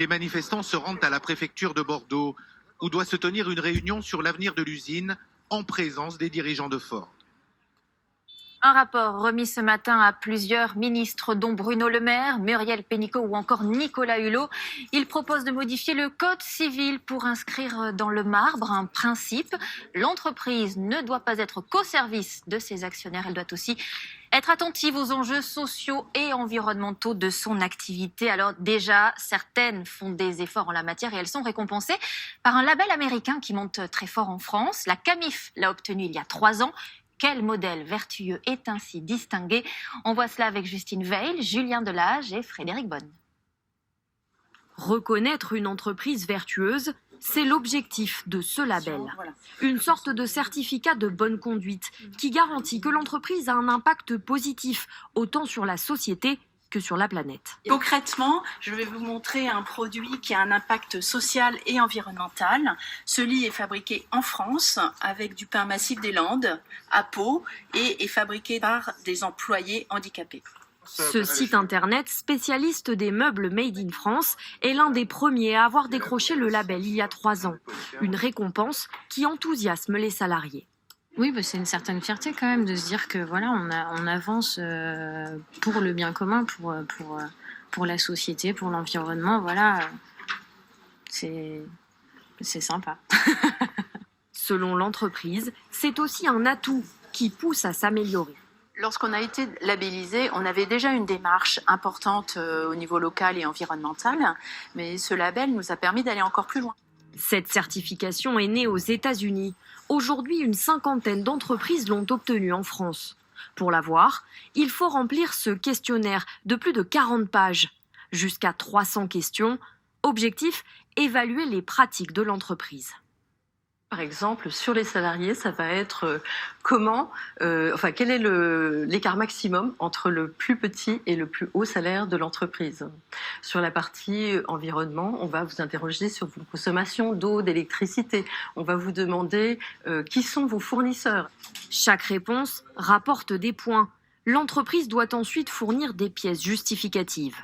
Les manifestants se rendent à la préfecture de Bordeaux, où doit se tenir une réunion sur l'avenir de l'usine, en présence des dirigeants de Ford. Un rapport remis ce matin à plusieurs ministres, dont Bruno Le Maire, Muriel Pénicaud ou encore Nicolas Hulot. Il propose de modifier le code civil pour inscrire dans le marbre un principe. L'entreprise ne doit pas être qu'au service de ses actionnaires, elle doit aussi être attentive aux enjeux sociaux et environnementaux de son activité. Alors déjà, certaines font des efforts en la matière et elles sont récompensées par un label américain qui monte très fort en France. La Camif l'a obtenu il y a 3 ans. Quel modèle vertueux est ainsi distingué? On voit cela avec Justine Veil, Julien Delage et Frédéric Bonne. Reconnaître une entreprise vertueuse, c'est l'objectif de ce label. Une sorte de certificat de bonne conduite qui garantit que l'entreprise a un impact positif, autant sur la société que sur la planète. Concrètement, je vais vous montrer un produit qui a un impact social et environnemental. Ce lit est fabriqué en France avec du pin massif des Landes à Pau et est fabriqué par des employés handicapés. Ce site internet, spécialiste des meubles Made in France, est l'un des premiers à avoir décroché le label il y a 3 ans. Une récompense qui enthousiasme les salariés. Oui, c'est une certaine fierté quand même de se dire que voilà, on avance pour le bien commun, pour la société, pour l'environnement. Voilà, c'est sympa. Selon l'entreprise, c'est aussi un atout qui pousse à s'améliorer. Lorsqu'on a été labellisé, on avait déjà une démarche importante au niveau local et environnemental, mais ce label nous a permis d'aller encore plus loin. Cette certification est née aux États-Unis. Aujourd'hui, une 50aine d'entreprises l'ont obtenue en France. Pour l'avoir, il faut remplir ce questionnaire de plus de 40 pages. Jusqu'à 300 questions. Objectif, évaluer les pratiques de l'entreprise. Par exemple, sur les salariés, ça va être quel est l'écart maximum entre le plus petit et le plus haut salaire de l'entreprise. Sur la partie environnement, on va vous interroger sur vos consommations d'eau, d'électricité. On va vous demander qui sont vos fournisseurs. Chaque réponse rapporte des points. L'entreprise doit ensuite fournir des pièces justificatives.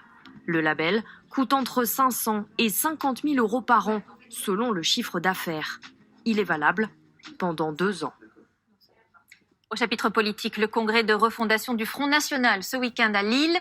Le label coûte entre 500 et 50 000 euros par an, selon le chiffre d'affaires. Il est valable pendant 2 ans. Au chapitre politique, le congrès de refondation du Front National ce week-end à Lille.